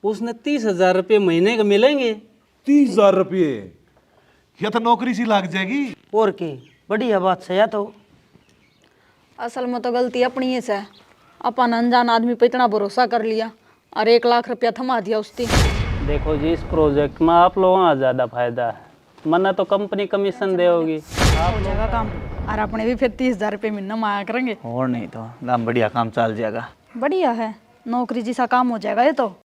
उसने 30,000 रुपये महीने के मिलेंगे। 30,000 रुपये? या तो नौकरी सी लग जाएगी। और की बढ़िया बात से या तो। असल में तो गलती अपनी ही से, अपन अनजान आदमी पे इतना भरोसा कर लिया और 1 लाख रुपया थमा दिया उसकी। देखो जी, इस प्रोजेक्ट में आप लोगों का ज़्यादा फायदा है, मना तो कंपनी कमीशन दे होगी। हो जाएगा काम और अपने भी फिर 30,000 रुपये महीना में आया करेंगे। और नहीं तो दाम बढ़िया काम चल जाएगा। बढ़िया है, नौकरी जैसा काम हो जाएगा ये तो।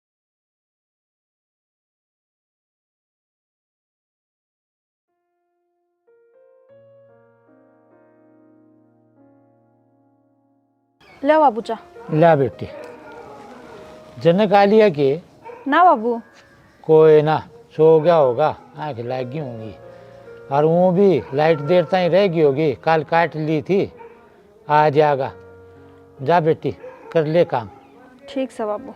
ले बाबू चा। ला बेटी, जनक आ लिया कि ना बाबू, कोई ना, सो गया होगा, आँख लगी होंगी। और वो भी लाइट देर तक रह गई होगी, कल काट ली थी, आ जाएगा। जा बेटी कर ले काम। ठीक से बाबू।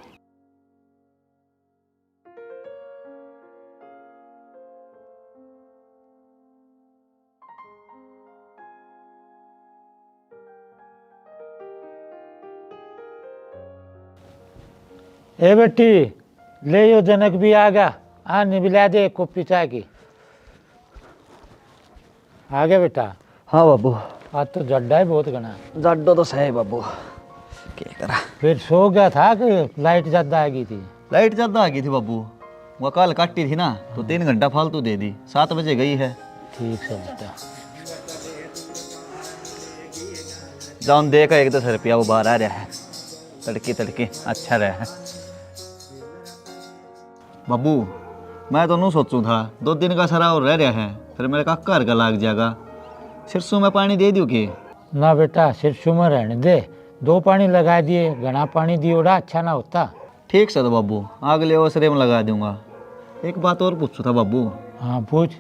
ए बेटी, ले यो जनक भी आ गया, आने भी ला दे एक कॉपी चाय की। आ गया बेटा? हाँ बाबू, आज तो जड्डा है बहुत घना। जाडो तो सही बाबू, क्या करा। फिर सो गया था कि लाइट ज्यादा आ गई थी? लाइट ज्यादा आ गई थी बाबू, वो कल काटी थी ना तो 3 घंटा फालतू दे दी, 7 बजे गई है। ठीक है बेटा। जाऊन देखा 1-10 रुपया वो बाहर आ रहा है, तड़के तड़के अच्छा रहा है। बाबू मैं तो नहीं सोचूं था, 2 दिन का सरा और रह रहा है, फिर मेरे का घर का लाग जाएगा। सिरसों में पानी दे दियो कि? ना बेटा, सिरसों में रहने दे, 2 पानी लगा दिए, घना पानी दियोड़ा अच्छा ना होता। ठीक से तो बाबू, अगले अवसरे में लगा दूंगा। एक बात और पूछू था बाबू। हाँ पूछ।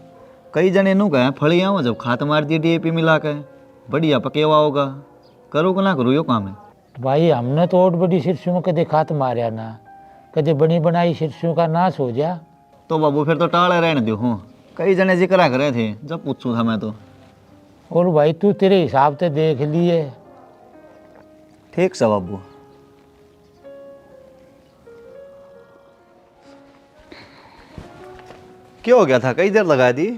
कई जने नू कहे फलियाँ में जब खाद मार दिए DAP मिला के, बढ़िया पकेवा होगा, करूँ कि ना करूँ यो काम है? भाई हमने तो और बड़ी सिरसों में कदे खात मारिया ना, कदे बनी बनाई सिरसों का नाश हो जा। तो बाबू फिर तो टाले रहने दो। हूँ कई जने जिक्र करे थे, जब पूछूं था मैं तो। और भाई तू तेरे हिसाब से देख लिए। ठीक से बाबू। क्या हो गया था, कई देर लगा दी?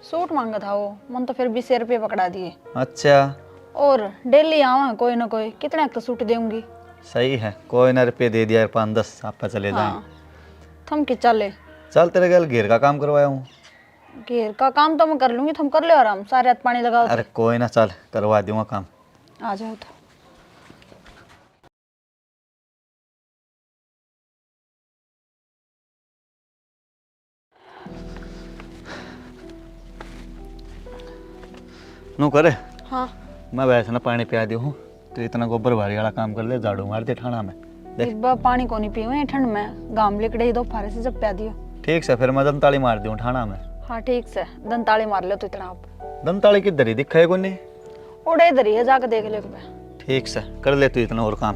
सूट मांगा था वो, मन तो फिर 20 रुपये पकड़ा दिए। अच्छा और डेली आवा कोई ना कोई, कितने तो सूट दूंगी। सही है, कोई ना रुपये दे दिया 5-10 आप पे चले जाएं। हाँ, थम कि चले। चल तेरे गल घेर का काम करवाया हूँ। घेर का काम तो मैं कर लूंगी, तुम कर लो आराम, सारे हाथ पानी लगाओ। अरे कोई ना, चल करवा दूंगा काम। आ जाओ तो। नू करे। हाँ, मैं वैसे ना पानी पिया दूँ, तो इतना गोबर भारी वाला काम कर ले, झाड़ू मार दे ठाणा में। देख इब्बा पानी को नहीं पीवे ठंड में, गाम लिकड़े दो फारे से जब प्या दियो। ठीक से, फिर मैं दंताली मार दूँ ठाणा में। हाँ ठीक से, दंताली मार लो तो इतना आप। दंताली किधर ही दिखा है कोई नहीं? उड़े इधर ही है, जाके देख ले। ठीक से कर ले तू इतना और काम।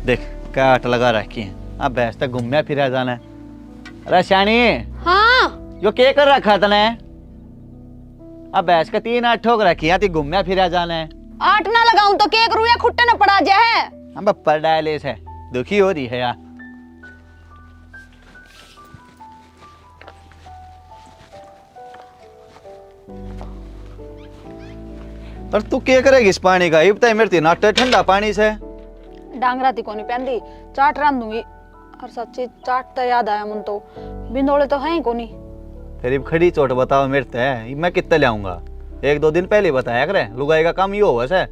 देख क्या आट लगा रखी है, अब भैंस तक घूमया फिरा जाना है। अरे श्यानी, हाँ, यो क्या कर रखा तने? अब भैंस का 3 आठ ठोक रखी है, घूमया फिरा जाना है। 8 ना लगाऊं तो केक रुया खुट्टे न पड़ा जाए। हम बप्पर डायलिस है, दुखी हो रही है यार। पर तू क्या करेगी इस पानी का? इब तक मेरे नाटे ठंडा पानी से डांगरा ती कोनी पहनदी, चाट रांध दूंगी। और सच्ची चाट तो याद आया मन तो, बिंदोले तो है ही कोनी। फिर इब खड़ी चोट बताओ मेरे ते, मैं कितने लाऊंगा? 1-2 दिन पहले बताया करे, लुगाई का काम ये हो वैसे।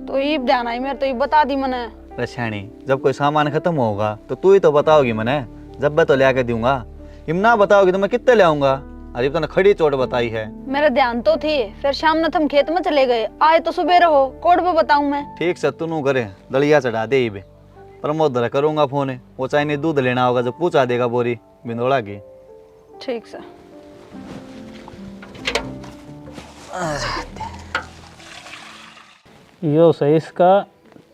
तो ईब ध्यान आई मेरे, तो ईब बता दी मैंने। रशानी, जब कोई सामान खत्म होगा तो तू ही तो बताओगी मैंने, जब मैं तो ले आके दूंगा। इम ना बताओगी तो मैं कितने ले आऊंगा? अरे तो खड़ी चोट बताई है। मेरे ध्यान तो थी, फिर शाम न तुम खेत में चले गए, आए तो सुबह रहो, कोड पे बताऊं मैं। ठीक से तू नू करे, दलिया चढ़ा दे इबे। प्रमोद करूंगा फोन, वो चाइनीज दूध लेना होगा, जब पूछा देगा बोरी बिंदोड़ा की। ठीक से। यो सही इसका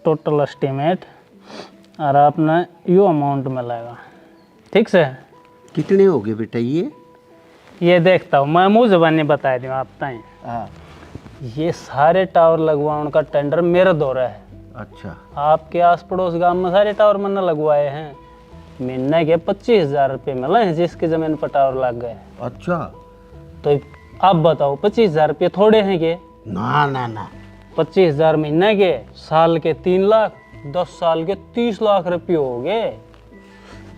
टोटल एस्टिमेट, और आपने यो अमाउंट में लगेगा। ठीक से? कितने हो गए बेटा ये देखता हूँ मैं, मुँह जबानी बता दूँ आप ताई। हाँ ये सारे टावर लगवाने का टेंडर मेरे दौरा है, अच्छा आपके आस पड़ोस गांव में सारे टावर मैंने लगवाए हैं, महीने के 25,000 रुपये मिले हैं जिसकी जमीन पर टावर लग गए। अच्छा। तो आप बताओ 25,000 रुपये थोड़े हैं के? ना ना ना 25,000 महीने के, साल के 3 लाख, 10 साल के 30 लाख रुपये हो गए।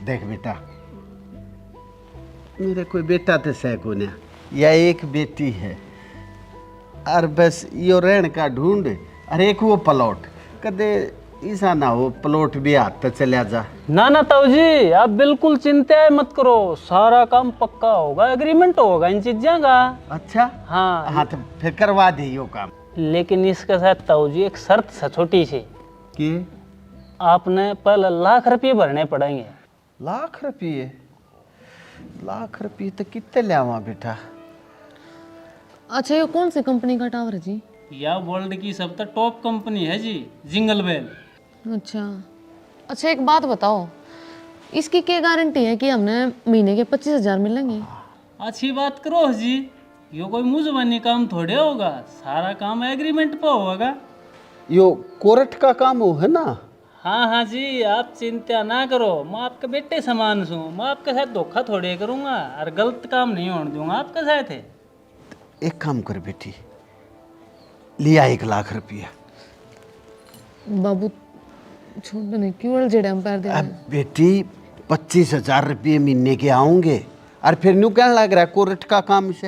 देख बेटा, मेरे कोई बेटा तो सह को ना, या एक बेटी है, और बस यो रहन का ढूंढ, और एक वो प्लॉट, कदे ऐसा ना हो प्लॉट भी हाथ पे चला जा। ना ना ताऊ जी, आप बिल्कुल चिंता मत करो, सारा काम पक्का होगा, एग्रीमेंट होगा इन चीज़ों का। अच्छा हाँ हाँ, तो फिर करवा दे यो काम। लेकिन इसके साथ ताऊ जी एक शर्त है छोटी सी, कि आपने पहले लाख रुपये भरने पड़ेंगे। लाख रुपये? लाख रुपये तो कितने लावा बेटा? अच्छा, ये कौन सी कंपनी का टावर है जी? यह वर्ल्ड की सबसे टॉप कंपनी है जी, जिंगल बेल। अच्छा अच्छा, एक बात बताओ, इसकी क्या गारंटी है कि हमने महीने के 25,000 मिलेंगे? अच्छी बात करो जी, ये कोई मुंह काम थोड़े होगा, सारा काम एग्रीमेंट पे होगा। यो कोर्ट का काम हो है ना? हाँ हाँ जी, आप चिंता ना करो, मैं आपके बेटे समान हूँ, मैं आपके साथ धोखा थोड़े करूँगा और गलत काम नहीं होने दूंगा आपके साथ है। एक काम कर बेटी, लिया 1 लाख रुपया। बाबू छोड़ नहीं, क्यों अलझेड़े हम पैर दे रहे अब हैं? बेटी 25,000 रुपये महीने के आऊंगे, और फिर न्यू क्या लग रहा है कोर्ट का काम से?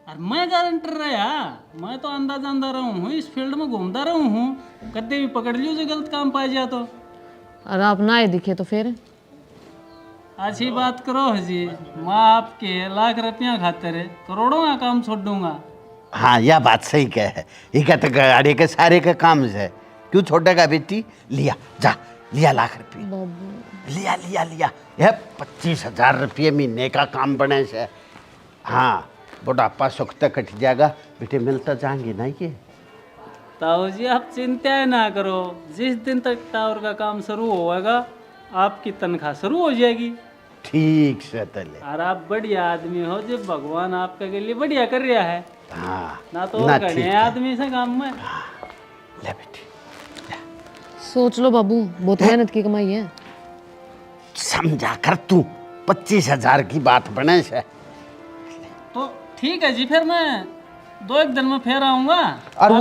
और मैं गारंटर रहा, मैं तो अंदाजा अंदा रहा हूँ, इस फील्ड में घूमता रहा हूँ, कदे भी पकड़ लियो जो गलत काम पाया जाए तो। और आप ना ही दिखे तो फिर? अच्छी बात करो जी, मैं आपके लाख रुपया खातिर करोड़ों का काम छोड़ दूंगा। हाँ, यह बात सही कह है, ये कहते गाड़ी के सारे के काम से क्यों छोड़ेगा बेटी? लिया जा, लिया लाख रुपये, बाबू लिया लिया लिया। यह 25,000 रुपये महीने का काम बने से, हाँ बुढ़ापा सुख तक कट जाएगा बेटे, मिलता जाएंगे ना ये। ताऊ जी आप चिंता ना करो, जिस दिन तक टावर का काम शुरू होगा आपकी तनख्वाह शुरू हो जाएगी। ठीक से तले। और आप बढ़िया आदमी हो, जो भगवान आपके लिए बढ़िया कर रहा है हाँ ना, तो ना, घने ठीक है। आदमी से काम में। ले बेटी, सोच लो बाबू, बहुत मेहनत की कमाई है। समझा कर तू, 25,000 की बात बने से। तो ठीक है जी, फिर मैं 2-1 दिन में फिर आऊँगा। और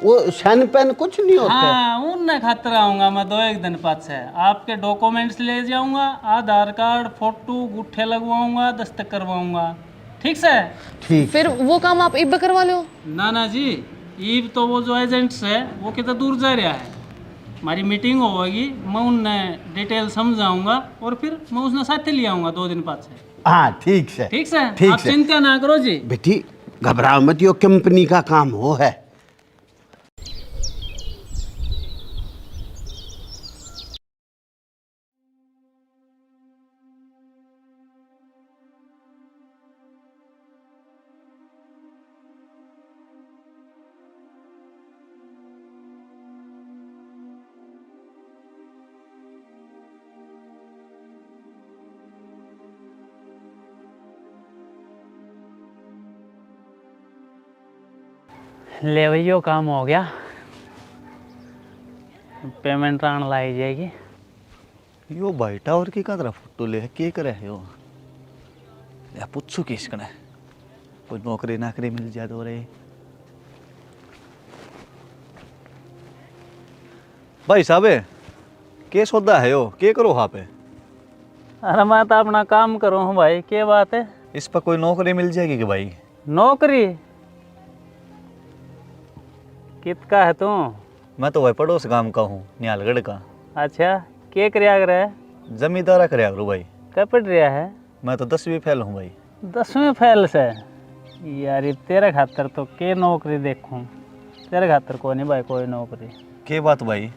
वो शन पेन कुछ नहीं होता? हाँ, उनने खातर आऊँगा मैं 2-1 दिन बाद से, आपके डॉक्यूमेंट्स ले जाऊँगा, आधार कार्ड, फोटो, गुट्ठे लगवाऊँगा, दस्तखत करवाऊँगा, ठीक से? ठीक। फिर वो काम आप इब करवा लो। ना ना जी, ईब तो वो जो एजेंट्स है वो कितना दूर जा रहा है, हमारी मीटिंग होगी, मैं उन्हें डिटेल समझाऊंगा और फिर मैं उसने साथ ही ले आऊँगा 2 दिन बाद से। हाँ ठीक से, ठीक से, ठीक आप से। चिंता ना करो जी। बेटी घबराओ मत, यो कंपनी का काम हो है। ले भैया काम हो गया, पेमेंट आने लाई जाएगी। यो भाई टावर की कदर फोटो ले के करे है यो, या पूछू किस कने कोई नौकरी नाकरी मिल जाए तो रे। भाई साहब के सौदा है यो, के करो वहाँ पे? अरे मैं तो अपना काम करूँ हूँ भाई, क्या बात है? इस पर कोई नौकरी मिल जाएगी कि भाई? नौकरी कितका है तू? मैं तो भाई पड़ोस गांव का हूँ, निहालगढ़ का। अच्छा, क्या कराया कर है? जमींदारा कराया करो भाई। क्या पढ़ रहा है? मैं तो 10वीं फेल हूँ भाई। 10वीं फेल से? यार ये तेरे खातर तो के नौकरी देखूं, तेरे खातर को नहीं भाई कोई नौकरी। के बात भाई,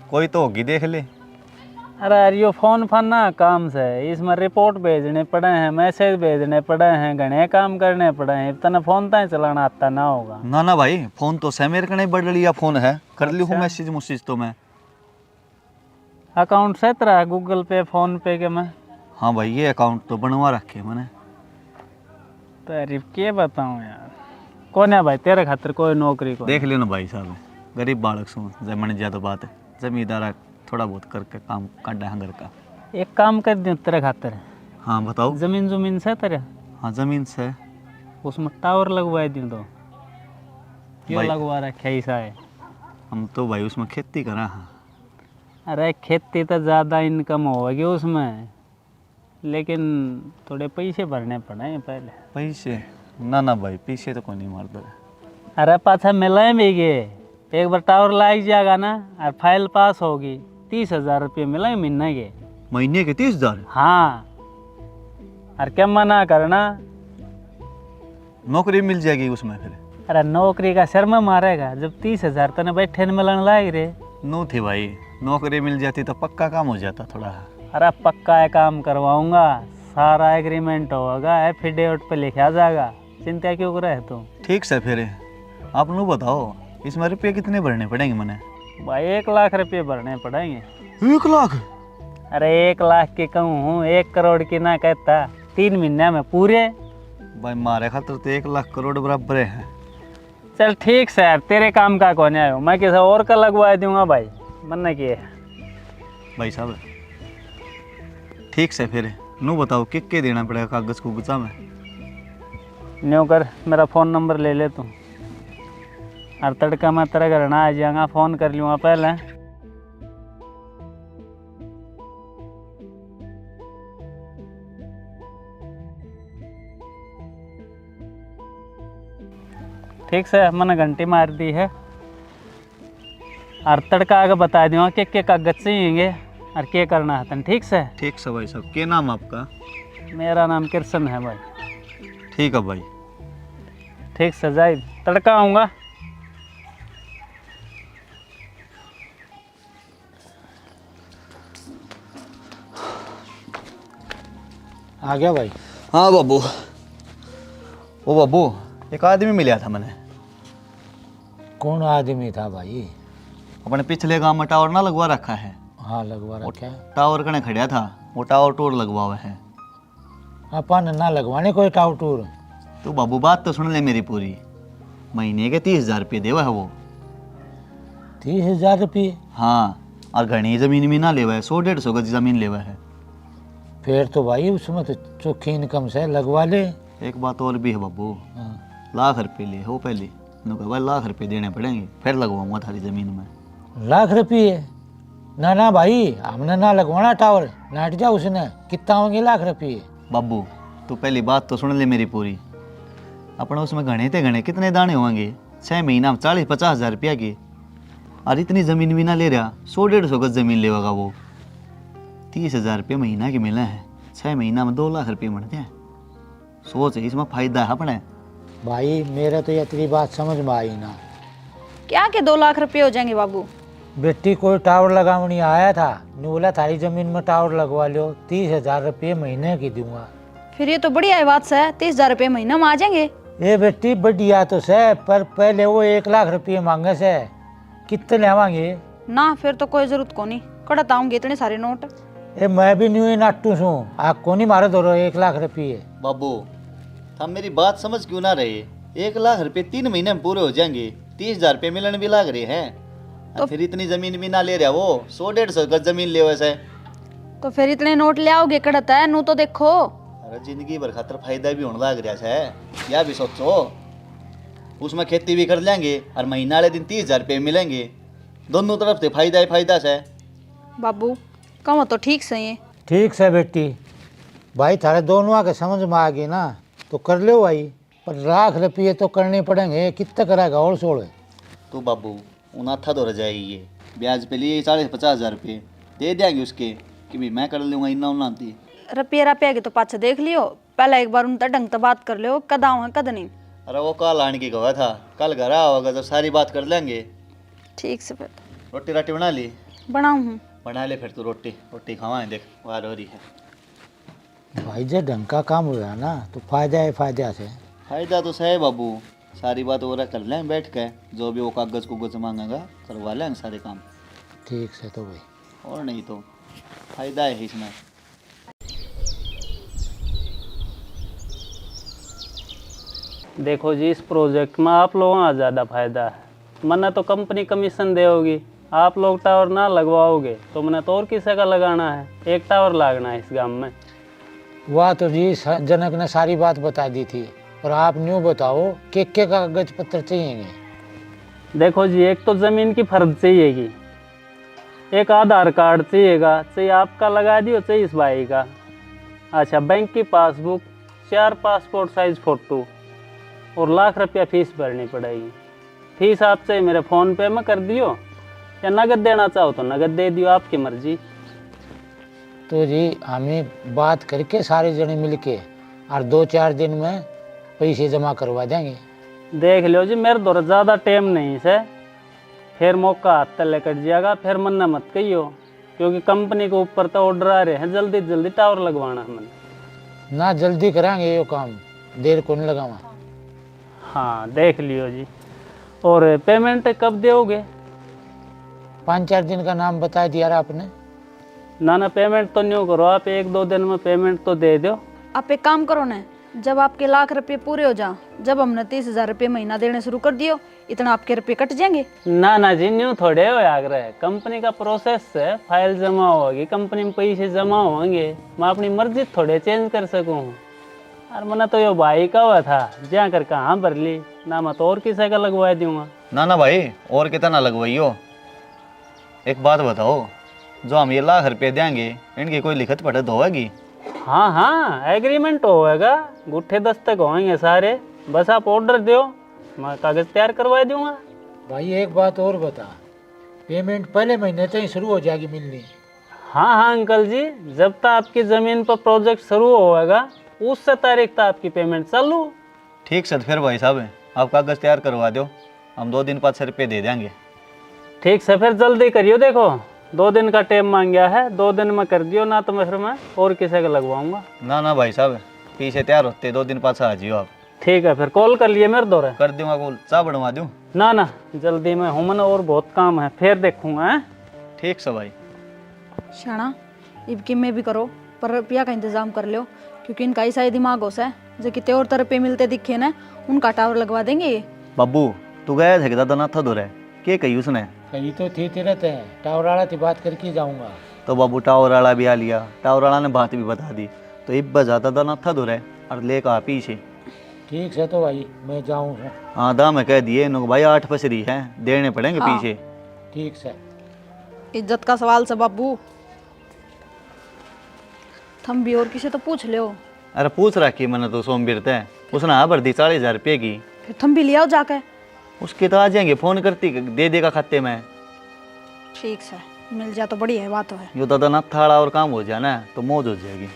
कोई तो होगी देख ले। अरे यार यो फोन ना काम से, इसमें रिपोर्ट भेजने पड़े हैं, मैसेज भेजने पड़े हैं, घने काम करने पड़े हैं, इतना फोन तो चलाना आता ना होगा। ना ना भाई, फोन तो से मेरे कने बढ़ लिया फोन है, कर ली हूँ मैसेज मुसेज तो मैं। अकाउंट से तेरा गूगल पे फोन पे के मैं? हाँ भाई, ये अकाउंट तो बनवा रखे मैंने। तारीफ के बताऊँ यार, कौन है भाई तेरे खातर कोई नौकरी को? देख लेना भाई साहब। गरीब बालक सू जमन ज्यादा बात है जमींदारा थोड़ा बहुत करके काम काटा है घर का। एक काम कर दूँ तेरे खातिर, हाँ बताओ। जमीन जमीन से तेरे हाँ ज़मीन से। उसमें टावर लगवा दूँ तो क्यों भाई- लगवा रखा है ऐसा है? हम तो भाई उसमें खेती करा हाँ। अरे खेती तो ज़्यादा इनकम होगी उसमें, लेकिन थोड़े पैसे भरने पड़े पहले। पैसे ना ना भाई पैसे तो कोई नहीं मारता। अरे पाछा मिले भी गे, एक बार टावर लाग जाएगा ना और फाइल पास होगी 30,000 रुपये मिलेंगे महीने के। महीने के 30,000? हाँ, और क्या मना करना। नौकरी मिल जाएगी उसमें फिर? अरे नौकरी का शर्मा मारेगा जब 30,000 तने बैठे न मिलन लाग रे। नो थी भाई, नौकरी मिल जाती तो पक्का काम हो जाता थोड़ा। अरे पक्का है काम करवाऊंगा, सारा एग्रीमेंट होगा, एफिडेविट पे लिखा जाएगा, चिंता क्यों करे तुम। ठीक से फिर आप नु बताओ इसमें रुपये कितने भरने पड़ेंगे मैंने? भाई 1 लाख रुपये भरने पड़ेंगे। 1 लाख? अरे 1 लाख की कहूँ हूँ, 1 करोड़ की ना कहता, 3 महीने में पूरे। भाई मारे खातर तो 1 लाख करोड़ बराबर है। चल ठीक से यार, तेरे काम का कौन आयो, मैं किसी और का लगवा दूंगा भाई, मन्ना किए। भाई साहब ठीक से फिर नु बताओ के देना पड़ेगा कागज कुगजा में? न्यू कर, मेरा फ़ोन नंबर ले ले तू, और तड़का मैं तेरे घर ना आ जाऊँगा, फ़ोन कर लूँगा पहले। ठीक से मैंने घंटी मार दी है, और तड़का आगे बता दूँगा के कागज चाहिए और क्या करना है तन। ठीक से? ठीक से भाई साहब। क्या नाम आपका? मेरा नाम कृष्ण है भाई। ठीक है भाई। ठीक से जाए, तड़का आऊँगा। आ गया भाई? हाँ बाबू। ओ बाबू एक आदमी मिला था मैंने। कौन आदमी था भाई? अपने पिछले गांव में टावर ना लगवा रखा है? हाँ लगवा रखा है। टावर कने खड़ा था, वो टावर टूर लगवा हुआ है। अपन ना लगवाने कोई टावर टूर। तो बाबू बात तो सुन ले मेरी पूरी। महीने के 30,000 रुपये देवा है वो। 30,000 रुपये? हाँ, और घनी जमीन भी ना लेवा है, 100-150 गज जमीन लेवा है। फिर तो भाई उसमें तो चोखी इनकम से लगवा ले। एक बात और भी है बाबू, हाँ। लाख रुपये लिए हो पहले। उन्होंने कहा भाई लाख रुपये देने पड़ेंगे फिर लगवाऊंगा थारी ज़मीन में। लाख रुपये? ना ना भाई, हमने ना लगवाना टावर, नाट जा उसने। कितना होंगे लाख रुपये? बाबू तू पहली बात तो सुन ले मेरी पूरी। अपने उसमें घने थे घने कितने दाने होंगे, 6 महीना में 40-50 हज़ार रुपया की। और इतनी ज़मीन भी ना ले रहा, 100-150 गज ज़मीन लेगा वो। 30,000 रुपये महीना की मिला है, 6 महीना में 2 लाख रुपये बनते हैं। सोच इसमें फ़ायदा है अपने। भाई मेरा तो ये तेरी बात समझ में आई ना। क्या के 2 लाख रुपये हो जाएंगे बाबू? बेटी कोई टावर लगावनी आया था, ने बोला थारी जमीन में टावर लगवा लो, 30,000 रुपये महीने की दूंगा। फिर ये तो बढ़िया है बात से, 30,000 रुपये महीना में आ जाएंगे। ये बेटी बढ़िया तो से, पर पहले वो 1 लाख रुपये मांगे से, कितने लेवांगे? ना फिर तो कोई जरूरत को नहीं, कड़त आऊंगे इतने सारे नोट। ए मैं भी न्यू नाटू सू, आप को नहीं मारे दो 1 लाख रुपये। बाबू हम मेरी बात समझ क्यों ना रहे? 1 लाख रुपये 3 महीने में पूरे हो जाएंगे, 30,000 रुपये मिलने भी लाग रहे हैं। तो फिर इतनी जमीन भी ना ले रहा वो, 100-150 गज जमीन ले वैसे। तो फिर इतने नोट ले आओगे कड़त है नू तो देखो। अरे जिंदगी भर खातर फायदा भी होने लग रहा है, या भी सोचो। उसमें खेती भी कर लेंगे और महीना वाले दिन 30,000 रुपये मिलेंगे, दोनों तरफ से फायदा ही फायदा है। बाबू कहो तो ठीक सही है। ठीक से बेटी, भाई थारे दोनों आके समझ में आ गई ना तो कर लो भाई, पर लाख रुपये तो करने पड़ेंगे, कितना करेगा और सोल? तो बाबू उनाथा तो रजाई ये ब्याज पे लिए 40-50 हज़ार रुपये दे देंगे उसके कि भाई मैं कर लूँगा इन्ना उन्नाती। रुपये के तो पाछे देख लियो, पहले एक बार उनसे ढंग से बात कर लियो, कद आऊँ कद नहीं। अरे वो कल आने की कहा था, कल घर आ होगा जब सारी बात कर लेंगे। ठीक से फिर रोटी राटी बना ली? बनाऊँ हूँ। बना ले फिर तू रोटी रोटी खावाएं, देख वार हो रही है। भाई जब ढंग का काम हुआ ना तो फायदा है, फायदा से। फायदा तो है बाबू, सारी बात और कर लें बैठ के, जो भी वो कागज कुगज मांगेगा करवा लेंगे सारे काम। ठीक से तो भाई, और नहीं तो फायदा है इसमें। देखो जी, इस प्रोजेक्ट में आप लोगों का ज़्यादा फायदा है, मैंने तो कंपनी कमीशन देगी, आप लोग टावर ना लगवाओगे तो मैंने तो और किसी का लगाना है, एक टावर लागना है इस गांव में। वह तो जी जनक ने सारी बात बता दी थी, और आप न्यू बताओ के कागज पत्र चाहिए? देखो जी, एक तो ज़मीन की फर्द चाहिएगी, एक आधार कार्ड चाहिएगा, चाहिए आपका लगा दियो, चाहिए इस भाई का। अच्छा, बैंक की पासबुक, 4 पासपोर्ट साइज फ़ोटो और ₹1,00,000 फीस भरनी पड़ेगी। फीस आप चाहिए मेरे फ़ोन पे में कर दियो, या नगद देना चाहो तो नगद दे दियो, आपकी मर्जी। तो जी हमें बात करके सारे जने मिलके और 2-4 दिन में पैसे जमा करवा देंगे। देख लो जी, मेरे दौर ज़्यादा टाइम नहीं से, फिर मौका हाथ तले कट जाएगा, फिर मन्ना मत कहियो, क्योंकि कंपनी के ऊपर तो ऑर्डर आ रहे हैं, जल्दी जल्दी टावर लगवाना है मैंने। ना जल्दी कराएंगे ये काम, देर को नहीं लगावा। हाँ देख लियो जी। और पेमेंट कब दोगे? 5-4 दिन का नाम बता दिया आपने। ना पेमेंट तो नहीं करो आप, 1-2 दिन में पेमेंट तो दे दो। आप एक काम करो ना, जब आपके ₹1,00,000 पूरे हो जा, जब हमने 30,000 रुपये महीना देने शुरू कर दियो, इतना आपके रुपये कट जाएंगे। ना जी, न्यू थोड़े हो आग्रह, कंपनी का प्रोसेस है, फाइल जमा होगी, कंपनी में पैसे जमा होंगे, मैं अपनी मर्जी थोड़े चेंज कर सकूँ। और मैंने तो ये भाई का हुआ था, जा कर कहाँ भर ली, ना मैं तो और किसी का लगवा दूंगा। ना भाई, और कितना लगवाइयो। एक बात बताओ, जो हम ये ₹1,00,000 देंगे, इनकी कोई लिखत पढ़त होगी? हाँ, एग्रीमेंट होगा, गुट्ठे दस्तक होंगे सारे, बस आप ऑर्डर दो, मैं कागज़ तैयार करवा दूंगा। भाई एक बात और बता, पेमेंट पहले महीने से ही शुरू हो जाएगी मिलनी? हाँ अंकल जी, जब तक आपकी ज़मीन पर प्रोजेक्ट शुरू होगा उस तारीख तक आपकी पेमेंट चालू। ठीक से, फिर भाई साहब आप कागज़ तैयार करवा दो, हम 2 दिन 500 रुपये दे देंगे। ठीक से, फिर जल्दी करियो, देखो 2 दिन का टाइम मांग गया है, 2 दिन में कर दियो, ना तो फिर मैं और किसी का लगवाऊंगा। ना भाई साहब, पीछे तैयार होते 2 दिन पाछा आ जियो आप। ठीक है, फिर कॉल कर लिए मेरे दौरे। कर दूंगा कॉल, चाय बनवा दूँ? ना जल्दी में हूँ, मैंने और बहुत काम है, फिर देखूंगा। हैं? ठीक से भाई। शाना, इबकी में भी करो, पर रुपया का इंतजाम कर लो, क्योंकि इनका ऐसा ही दिमाग होता है, जो कितने और तरह पे मिलते दिखे ना, उनका टावर लगवा देंगे ये। बब्बू, तू गया था कि दादा ना था दूर है, क्या कही उसने? कहीं तो थी रहते हैं, टावर वाला की बात करके जाऊंगा। तो बाबू टावर वाला भी आ लिया, टावर वाला ने बात भी बता दी, तो इब बजाता था ना था दूर है और लेकर आ पीछे। ठीक है तो भाई मैं जाऊँ। हाँ दाम है, कह दिए इनको भाई 8 पसरी है, देने पड़ेंगे हाँ। पीछे। ठीक से। इज्जत का सवाल से बाबू, थम भी और किसी तो पूछ ले। अरे पूछ रखी मैंने तो सोमवीर तय, उसने हाँ भर दी 40,000 रुपये की। फिर थम भी ले आओ जाके। उसके तो आ जाएंगे, फोन करती दे देगा खाते में। ठीक से, मिल जाए तो बढ़िया है, बात है। यो दादा ना थाड़ा और काम हो जाना तो मौज हो जाएगी।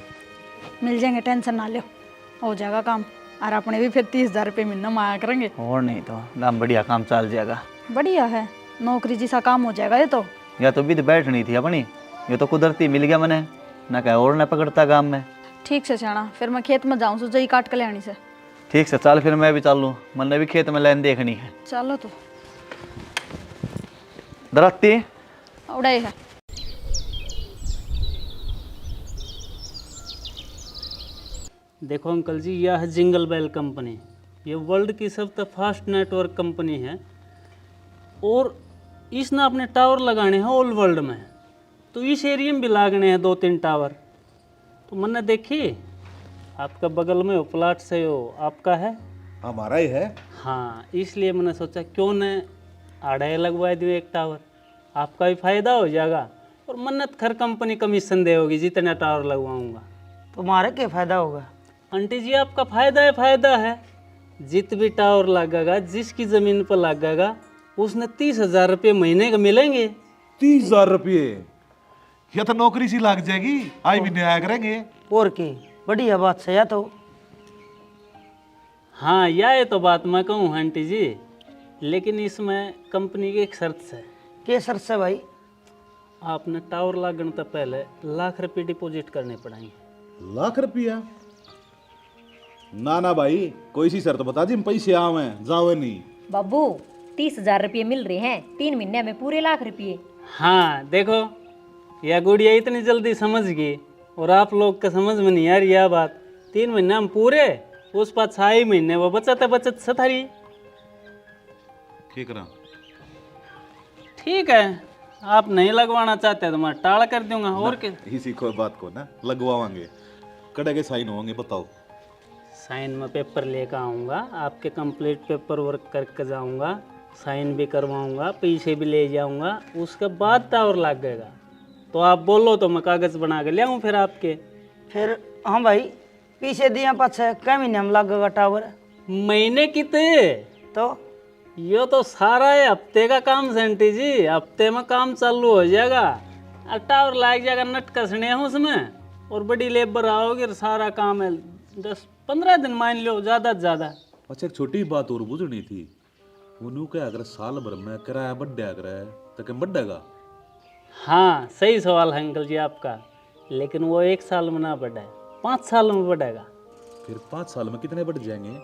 मिल जाएंगे, टेंशन ना लो, हो जाएगा काम, और अपने भी फिर 30,000 रुपये महीना में आया करेंगे। और नहीं तो दाम बढ़िया काम चल जाएगा। बढ़िया है, नौकरी जैसा काम हो जाएगा ये तो। या तो विद बैठनी थी अपनी, ये तो कुदरती मिल गया मैंने, ना कह और न पकड़ता काम में। ठीक से शाना, फिर मैं खेत में जाऊँ, सोचा ही काट के ले आनी से। ठीक से चल, फिर मैं भी चल लूँ, मैंने भी खेत में लाइन देखनी है। चलो तो दरख्ती उड़ाई है। देखो अंकल जी, यह है जिंगल बेल कंपनी, ये वर्ल्ड की सबसे फास्ट नेटवर्क कंपनी है, और इसने अपने टावर लगाने हैं ऑल वर्ल्ड में, तो इस एरिया में भी लगाने हैं 2-3 टावर। तो मैंने देखी आपका बगल में हो प्लाट से हो आपका है, हमारा ही है। हाँ, इसलिए मैंने सोचा क्यों न आड़े लगवा दूँ एक टावर, आपका भी फायदा हो जाएगा, और मन्नत खर कंपनी कमीशन देगी जितना टावर लगवाऊंगा। तुम्हारे क्या फायदा होगा? आंटी जी, आपका फायदा है, जित भी टावर लगेगा, जिसकी ज़मीन पर लगेगा, उसने 30,000 रुपये महीने का मिलेंगे। 30,000 रुपये? यह तो नौकरी सी लग जाएगी, आज भी न्याय करेंगे। और की बढ़िया बात से या तो। हाँ, यह तो बात मैं कहूँ आंटी जी, लेकिन इसमें कंपनी की एक शर्त है। क्या शर्त से भाई? आपने टावर लगने से पहले ₹1,00,000 डिपॉजिट करने पड़ेंगे। ₹1,00,000? ना भाई, कोई सी शर्त बता दी, हम पैसे आवे जावे नहीं। बाबू 30,000 रुपये मिल रहे हैं, 3 महीने में पूरे ₹1,00,000। हाँ देखो, यह गुड़िया इतनी जल्दी समझ गई, और आप लोग का समझ में नहीं आ रही यह बात। 3 महीने हम पूरे, उस पास 6 महीने वो बचत सथारी। ठीक रहा, ठीक है, आप नहीं लगवाना चाहते तो मैं टाल कर दूंगा। और क्या, इसी को बात को ना लगवावांगे, कड़े के साइन होंगे। बताओ। साइन में पेपर लेकर आऊँगा, आपके कंप्लीट पेपर वर्क करके जाऊँगा, साइन भी करवाऊँगा, पैसे भी ले जाऊँगा, उसके बाद टावर लग गएगा। तो आप बोलो तो मैं कागज़ बना के ले आऊँ फिर आपके। फिर हाँ भाई, पीछे दिया पाछे कै महीने में लगेगा टावर? महीने कितने? तो ये तो सारा है हफ्ते का काम सेंटी जी, हफ्ते में काम चालू हो जाएगा और टावर लग जाएगा। नट कसने हैं उसमें और बड़ी लेबर आओगे और सारा काम है 10-15 दिन मान लो, ज़्यादा से ज़्यादा। अच्छा, एक छोटी बात और बुझनी थी। उन्हों क्या अगर साल भर में किराया बढ़िया करे तो क्या बढ़ेगा? हाँ, सही सवाल है अंकल जी आपका, लेकिन वो 1 साल में ना बढ़े, 5 साल में बढ़ेगा। फिर 5 साल में कितने बढ़ जाएंगे?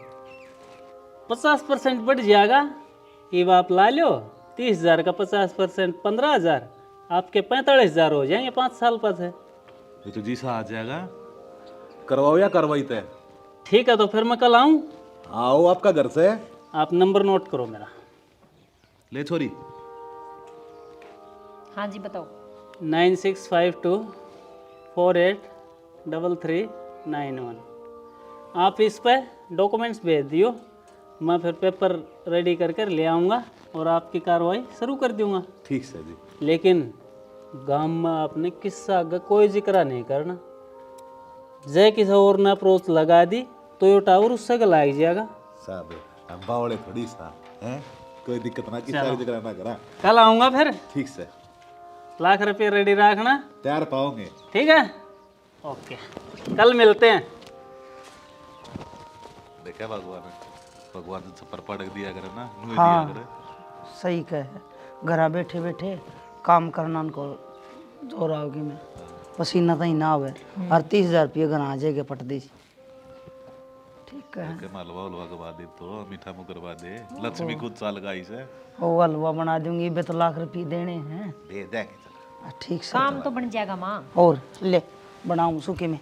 50% बढ़ जाएगा। ये आप ला लो, 30,000 का 50% 15,000, आपके 45,000 हो जाएंगे 5 साल पर से। ये तो जी सा आ जाएगा। करवाओ या करवाई तय? ठीक है, तो फिर मैं कल आऊँ? आओ आपका घर से। आप नंबर नोट करो मेरा। ले छोरी। हाँ जी बताओ। 9652483391। आप इस पर डॉक्यूमेंट्स भेज दियो, मैं फिर पेपर रेडी कर कर ले आऊँगा और आपकी कार्रवाई शुरू कर दूँगा। ठीक है जी। लेकिन गांव में आपने किस्सा का कोई जिक्र नहीं करना। जय किसी और ने अप्रोच लगा दी तो ये टावर उससे का लाग जाएगा। साहब हम बावड़े थोड़ी सा हैं, कोई दिक्कत ना, किसी सारी जगह ना करा। कल आऊँगा फिर। ठीक से। लाख रुपये रेडी रखना। तैयार पाओगे? ठीक है, ओके, कल मिलते हैं। देखा भगवान से छप्पर पटक दिया करे ना, नुई हाँ, दिया करे। सही कहे। घर बैठे बैठे काम करना उनको जोर आओगी मैं, पसीना तो ही ना आवे और 30,000 रुपये घर आ जाएगा पट दी। ठीक है, के हलवा उलवा करवा दे, तो मीठा मुँह करवा दे, लक्ष्मी खुद साल का इसे वो हलवा बना दूंगी, बे तो लाख रुपये देने हैं। दे देंगे। ठीक से काम तो बन जाएगा माँ। और ले बनाऊं सूखे में।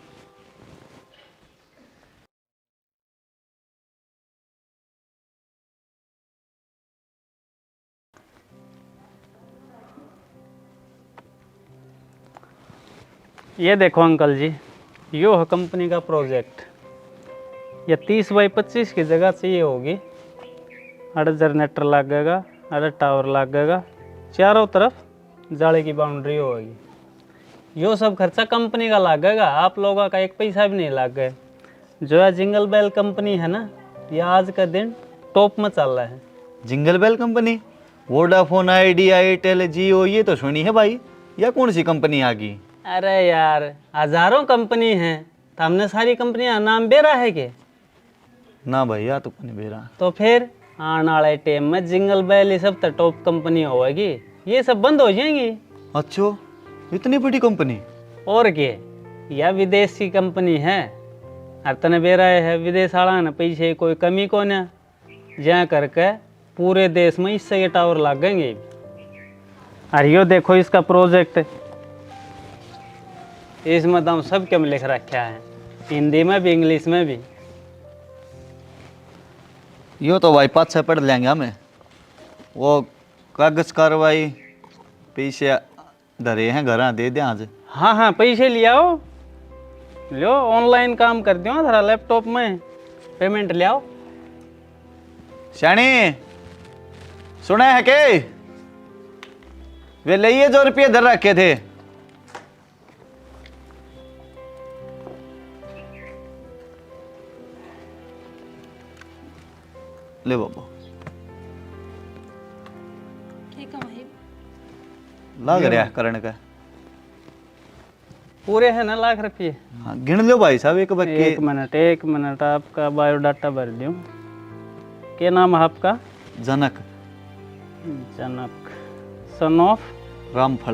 ये देखो अंकल जी, यो है कंपनी का प्रोजेक्ट। ये 30 बाई 25 की जगह चाहिए होगी। अरे जनरेटर लगेगा, अरे टावर लगेगा, चारों तरफ जाले की बाउंड्री होगी। यो सब खर्चा कंपनी का लगेगा, आप लोगों का एक पैसा भी नहीं लगेगा। जो है जिंगल बेल कंपनी है ना, ये आज का दिन टॉप में चल रहा है। Jingle bell company? Vodafone, Idea, Airtel, Jio, ये तो सुनी है भाई। या कौन सी कंपनी आ गई? अरे यार, हजारों कंपनी हैं, तो हमने सारी कंपनियां नाम बेरा है के? ना भैया तो नहीं बेरा। तो फिर आने वाले टाइम में जिंगल बेल ये सब तो टॉप कंपनी होगी, ये सब बंद हो जाएंगी। अच्छा, इतनी बड़ी कंपनी? और क्या, यह विदेश की कंपनी है। और तने बेरा है विदेश वाला ना पैसे कोई कमी को ना, जहाँ करके पूरे देश में इससे ये टावर लगेंगे। और यो देखो इसका प्रोजेक्ट, इसमें दाम सब के में लिख रखा है, हिंदी में भी इंग्लिश में भी। यो तो भाई 5-6 पढ़ लेंगे हमें। वो कागज कार्रवाई पैसे धरे हैं घर, दे दे आज। हाँ हाँ, पैसे ले आओ, लो ऑनलाइन काम कर दो थोड़ा लैपटॉप में, पेमेंट ले आओ। शानी सुना है के वे लिए जो रुपये धर रखे थे? ले बाबा, ठीक है भाई। लाग रहा करण का। पूरे है ना लाख रुपये? हाँ, गिन लो भाई साहब एक बार। एक मिनट, आपका बायोडाटा भर दूँ। क्या नाम है आपका? जनक। जनक, son of Ramphal.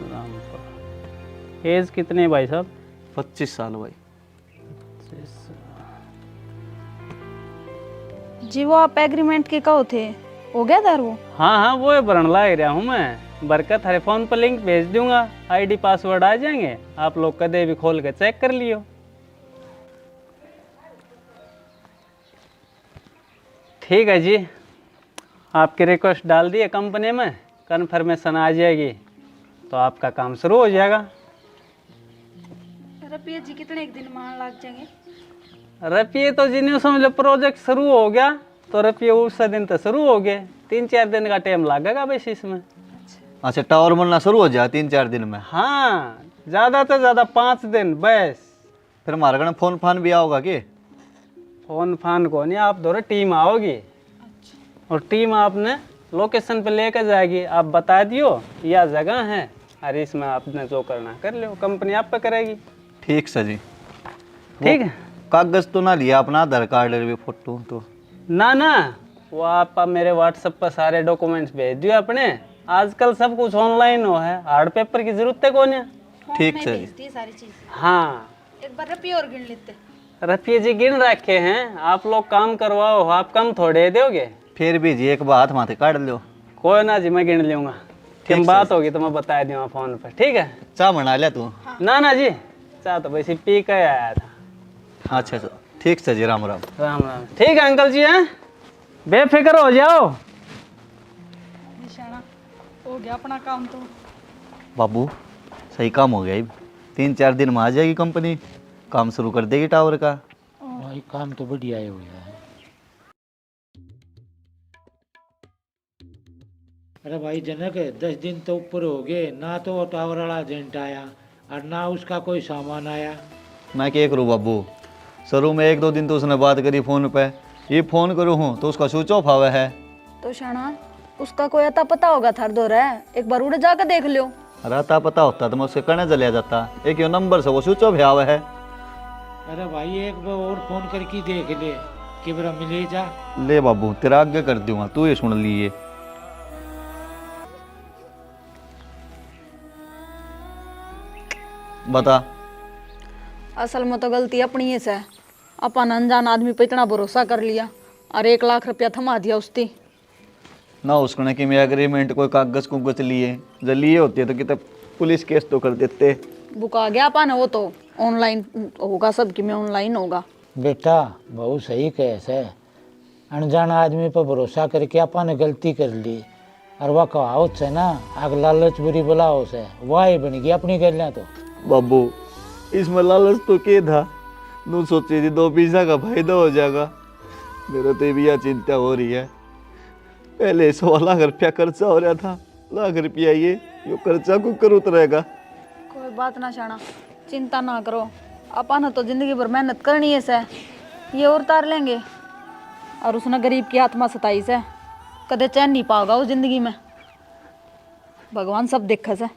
Ramphal. As कितने है भाई साहब? 25 साल भाई। जी वो आप एग्रीमेंट के कहो थे, हो गया था वो? हाँ हाँ, वो भरन ला रहा हूँ मैं। बरकत हरे फोन पर लिंक भेज दूंगा, आईडी पासवर्ड आ जाएंगे, आप लोग कदे भी खोल के चेक कर लियो। ठीक है जी, आपकी रिक्वेस्ट डाल दी है कंपनी में, कन्फर्मेशन आ जाएगी तो आपका काम शुरू हो जाएगा। रुपये जी कितने एक दिन मान लग जाएंगे? रुपये तो जिन्हें समझ लो प्रोजेक्ट शुरू हो गया तो रुपये उस दिन तो शुरू हो गए, 3-4 दिन का टाइम लगेगा बस इसमें। अच्छा, टावर बनना शुरू हो जाए 3-4 दिन में? हाँ, ज़्यादा से ज़्यादा 5 दिन बस। फिर हमारे घर फोन फान भी आओगा कि? फोन फान को नहीं, आप दोनों टीम आओगी और टीम आपने लोकेशन पे लेकर जाएगी। आप बता दियो यह जगह है और इसमें आपने जो करना कर लो, कंपनी आप पे करेगी। ठीक सर जी। ठीक है, कागज तो ना लिया अपना, आधार कार्ड और भी फोटो तो? ना वो आप मेरे व्हाट्सएप पर सारे डॉक्यूमेंट्स भेज दियो अपने। आजकल सब कुछ ऑनलाइन हो है, हार्ड पेपर की जरूरत है कौन है। ठीक सर जी। सारी चीज हाँ, एक बार रुपये और गिन लेते। रुपये जी गिन रखे हैं, आप लोग काम करवाओ, आप कम थोड़े दोगे। फिर भी जी एक बात माथे काट लो। कोई ना जी, मैं गिन लूंगा। ठीक बात होगी तो मैं बता दूंगा फोन पर, ठीक है। चाय बना लिया तू? ना जी, चाह तो वैसे पी के आया था। अच्छा सर, ठीक सर जी, राम राम। राम राम। ठीक है अंकल जी, हैं बेफिक्र हो जाओ। निशाना हो गया अपना काम तो। बाबू सही काम हो गया, 3-4 दिन में आ जाएगी कंपनी, काम शुरू कर देगी टावर का। भाई काम तो बढ़िया ही हुआ है। अरे भाई जनक, 10 दिन तो ऊपर हो गए ना, तो वो टावर वाला एजेंट आया और ना उसका कोई सामान आया। मैं क्या करूँ बाबू, शुरू में 1-2 दिन तो उसने बात करी फ़ोन पे, ये फ़ोन करूँ हूँ तो उसका स्विच ऑफ आवा है। तो शाना उसका कोई अता पता होगा थार दो रहा है, एक बार उड़े जाकर देख लियो। रहता पता होता तो मैं उसके कहने चलिया जाता, एक यो नंबर से वो स्विच ऑफ आवा है। अरे भाई एक बार और फोन करके देख ले कि बरा मिले जा। ले बाबू तेरा आगे कर दूंगा, तू ये सुन लिए। बता। असल में तो गलती अपनी ही से, अपन अनजान आदमी पे इतना भरोसा कर लिया और 1 लाख रुपया थमा दिया उसकी। ना उसने कि मैं एग्रीमेंट कोई कागज कुगज लिए, जब लिए होते तो कितने पुलिस केस तो कर देते। बुक आ गया अपन, वो तो ऑनलाइन होगा, सबकी में ऑनलाइन होगा। बेटा बहुत सही कैस है, अनजान आदमी पर भरोसा करके अपन ने गलती कर ली और वह कहावत से ना, आग लालच बुरी बलाओ से, वाह बन गई अपनी गलियाँ तो। बाबू इसमें लालच तो क्या था, नू सोचे थी 2 पैसा का फायदा हो जाएगा। मेरे तो भी यह चिंता हो रही है, पहले 100 लाख रुपया खर्चा हो रहा था, लाख रुपया ये खर्चा को कर उतरेगा। कोई बात ना शाना, चिंता ना करो, अपन तो जिंदगी भर मेहनत करनी है से, ये और तार लेंगे। और उसने गरीब की आत्मा सताई से, कदे चैन नहीं पाओगा उस जिंदगी में, भगवान सब देखा से।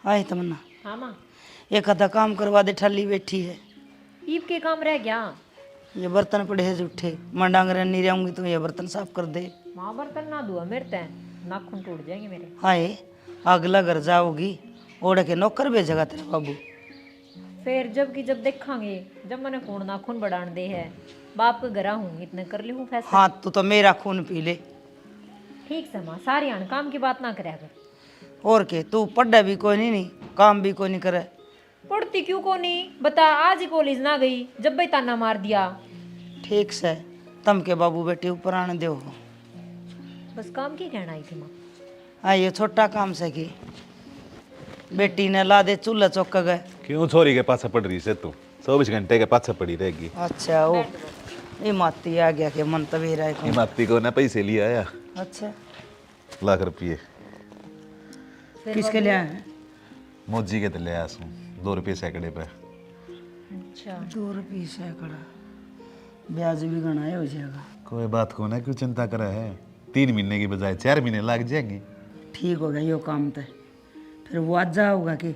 आए तमन्ना, हाँ माँ, एक आधा काम करवा दे, ठल्ली बैठी है। ईब के काम रह गया। ये बर्तन पड़े हैं जूठे, मैं डांग नहीं रहूंगी तो ये बर्तन साफ कर दे। माँ बर्तन ना धुआ मेरे तय, नाखून टूट जाएंगे मेरे। आए अगला घर जाओगी, ओढ़ के नौकर भेजेगा तेरा बाबू। फिर जब की जब देखांगे, जब मैंने खून नाखून बढ़ान दे है, बाप के घरा हूँ, इतने कर ली हूँ फैसला। हाँ तो मेरा खून पी ले। ठीक से माँ, सारी आन काम की बात ना करे कर। और के तू पढ़ा भी कोई नहीं, काम भी कोई नहीं करे। पढ़ती क्यों को नहीं बता, आज ही कॉलेज ना गई, जब भाई ताना मार दिया। ठीक से तम के बाबू बेटे ऊपर आने दो। बस काम की कहना आई थी माँ। हाँ ये छोटा काम से की बेटी ने ला दे चूल्हा चौक गए। क्यों छोरी के पाछे पड़ रही से तू, 24 घंटे के पाछे पड़ी रहेगी। अच्छा ओ ये माती आ गया के मन तबेरा है। हिमाती को ना पैसे लिए आया अच्छा लाख रुपये, किसके लिए आए हैं? मोजी के तो ले आया 2 रुपये सैकड़े पे। अच्छा 2 रुपये सैकड़ा, ब्याज भी गणा हो जाएगा। कोई बात को ना क्यों चिंता करे है, 3 महीने की बजाय 4 महीने लग जाएंगे। ठीक हो गया यो काम तो, फिर वो आज जाओगा कि?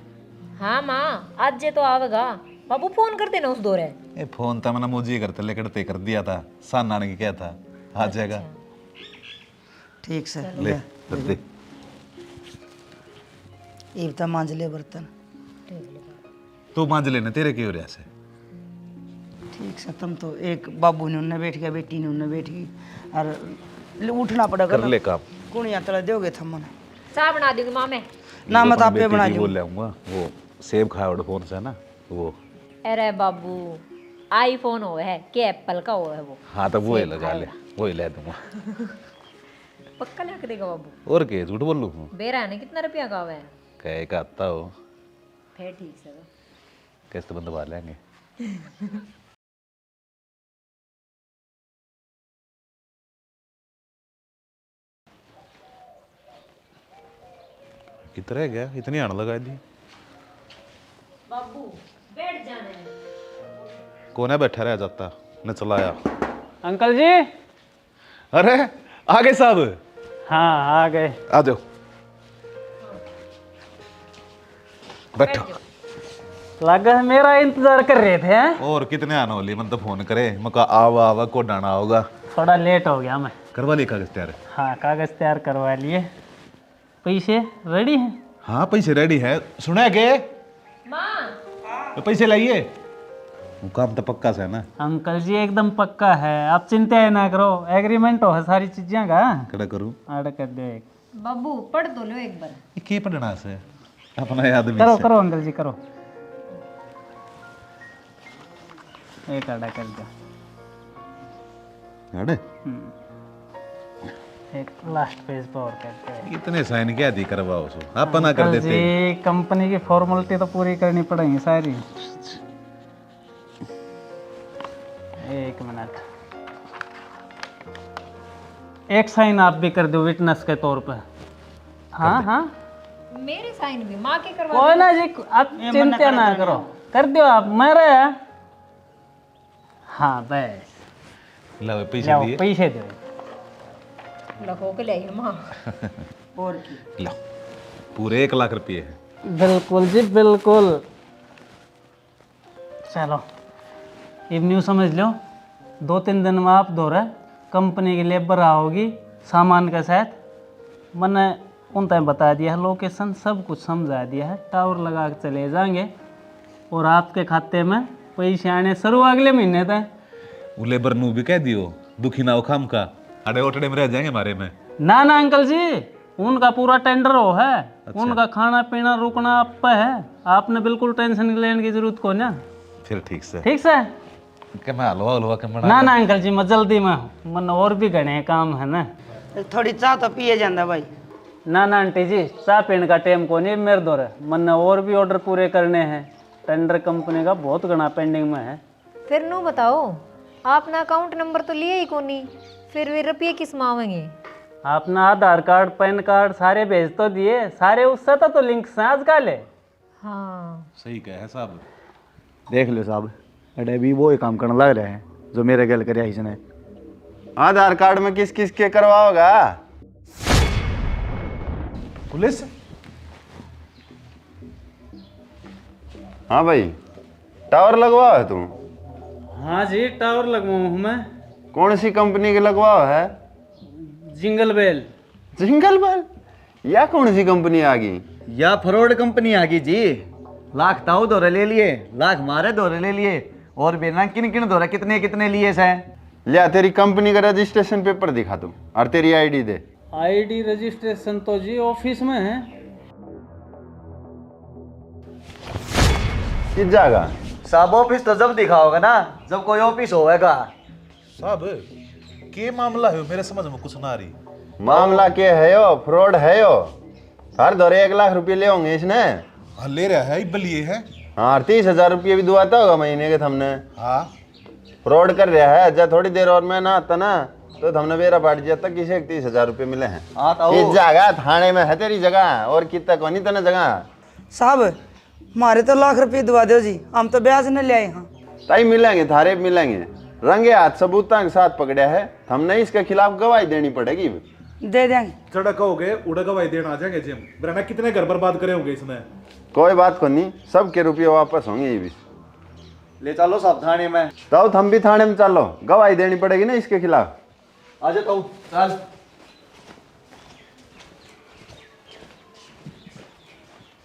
हाँ माँ, आज जे तो आवेगा। बाबू फोन कर देना उस दौरे। ए फोन था मैंने मोजी करते लेकर कर दिया था, सान आने की क्या था, आ जाएगा। ठीक से ले कर दे। इबता मांझ ले बर्तन। तू मांझ लेना, तेरे क्यों रहा से। ठीक से तुम तो एक बाबू ने उन्हें बैठ गया, बेटी ने उन्हें बैठ गई और उठना पड़ेगा कर ले काम। कुणिया तले दोगे थमन चाय बना दूंगी माँ मैं। ना मत आप बेटी बना की लो बोल लाऊंगा वो सेब खाया और फोन से ना वो। अरे बाबू आईफोन हो है कि एप्पल का हो है वो। हाँ तो वो ही लगा ले, वो ही ले दूंगा। पक्का ला के देगा बाबू। और क्या झूठ बोल लूँ? बेरा है ना कितना रुपया का है? कह का आता हो फिर ठीक से किस्त बंदवा लेंगे। कितने गया इतनी आने लगा दी। बाबू बैठ जाना है। कौन है बैठा रह जाता न चलाया। अंकल जी। अरे आ गए साहब। हाँ आ गए। आ जाओ बैठो। लगा है मेरा इंतजार कर रहे थे हैं? और कितने आने वाली मन तो फोन करे मका आवा आवा को डाना होगा। थोड़ा लेट हो गया मैं। करवा लिए कागज तैयार? हाँ कागज तैयार करवा लिए। पैसे रेडी हैं? हाँ पैसे रेडी है। सुना के माँ पैसे लाइए। वो काम तो पक्का से है ना? अंकल जी एकदम पक्का है, आप चिंता ही ना करो। एग्रीमेंट हो है सारी चीजें का। खड़ा करूँ? आर्डर कर दो एक। बाबू पढ़ दो लो एक बार। ये के पढ़ना से अपना आदमी करो से। करो अंकल जी करो। एक आर्डर कर दो। अरे एक लास्ट पेज पर और करते हैं। इतने साइन क्या दी करवाओ सो अपना कर अंकल देते। जी कंपनी की फॉर्मेलिटी तो पूरी करनी पड़ेगी सारी। एक मिनट। एक साइन आप भी कर दो विटनेस के तौर पे। हाँ हाँ मेरे साइन भी माँ के करवा कोई ना जी, आप चिंता ना करो, कर दो आप। मेरे हाँ बस लो पैसे जाओ दिए। पैसे दो। लखो के ले माँ। और की लो पूरे 1 लाख रुपये है। बिल्कुल जी बिल्कुल। चलो ये न्यू समझ लो, 2-3 दिन में आप दो रहे कंपनी की लेबर आओगी सामान के साथ। मैंने उन तक बता दिया है, लोकेशन सब कुछ समझा दिया है। टावर लगा के चले जाएंगे और आपके खाते में पैसे आने शुरू अगले महीने तक। वो लेबर नू भी कह दियो दुखी ना हो खाम का अड़े ओटड़े में रह जाएंगे हमारे में। ना ना अंकल जी उनका पूरा टेंडर हो है। उनका खाना पीना रुकना आप पे है, आपने बिल्कुल टेंशन लेने की जरूरत को ना। फिर ठीक से ठीक से क्या मैं हलवा हलवा के बना। ना ना अंकल जी मैं जल्दी में हूँ, मन और भी घने काम है ना। थोड़ी चाह तो पिए जाता भाई। ना ना आंटी जी चाह पीने का टाइम को नहीं मेरे दौर है। मन और भी ऑर्डर पूरे करने हैं। टेंडर कंपनी का बहुत घना पेंडिंग में है। फिर नू बताओ आपने अकाउंट नंबर तो लिया ही कोनी, फिर वे रुपये किस मांगेंगे? अपना आधार कार्ड पैन कार्ड सारे भेज तो दिए, सारे उससे तो लिंक से आज का ले। हाँ सही कह है साहब। देख लो साहब, अरे भी वो ही काम करने लग रहे हैं जो मेरे गल करे इसने। आधार कार्ड में किस किस के करवाओगा? पुलिस? हाँ भाई टावर लगवाओ है तुम? हाँ जी टावर लगवाऊँ हूँ मैं। कौन सी कंपनी के लगवाओ है? Jingle bell. Jingle bell? या कौन सी कंपनी आ गई? या फ्रॉड कंपनी आ गई जी। लाख ताऊ दौरे ले लिए, लाख मारे दौरे ले लिए, और बिना किन किन दौरे कितने कितने लिए से। लिया तेरी कंपनी का रजिस्ट्रेशन पेपर दिखा तुम और तेरी आईडी दे। आईडी रजिस्ट्रेशन तो जी ऑफिस में है। किस जगह? साहब ऑफिस तो जब दिखा होगा ना जब कोई ऑफिस होएगा। साहब के मामला है मेरे समझ में कुछ ना आ रही। मामला क्या है यो? फ्रॉड है यो। हर दौरे 1 लाख रुपये ले होंगे इसने। हाँ ले रहा है बलिए है। हाँ 30,000 रुपये भी दुआता होगा महीने के हमने। हाँ फ्रॉड कर रहा है। जब थोड़ी देर और मैं ना आता ना तो हमने बेरा बांट दिया तक किसी 30,000 रुपये मिले हैं। किस जगह? थाने में है तेरी जगह और कितना कौन तना जगह। साहब हमारे तो लाख रुपये दवा दो जी, हम तो ब्याज न ले आए। हाँ ताई मिलेंगे, थारे मिलेंगे। रंगे हाथ सबूता के साथ पकड़ा है, हमने इसके खिलाफ गवाही देनी पड़ेगी। दे देंगे। सड़क हो गए उड़ा गवाही देना आ जाएंगे जिम बराना कितने घर बर्बाद करे होंगे इसने। कोई बात को नहीं, सबके रुपये वापस होंगे ये भी। ले चलो साहब थाने में। तो हम भी थाने में चलो, गवाही देनी पड़ेगी ना इसके खिलाफ। आ जाओ चल।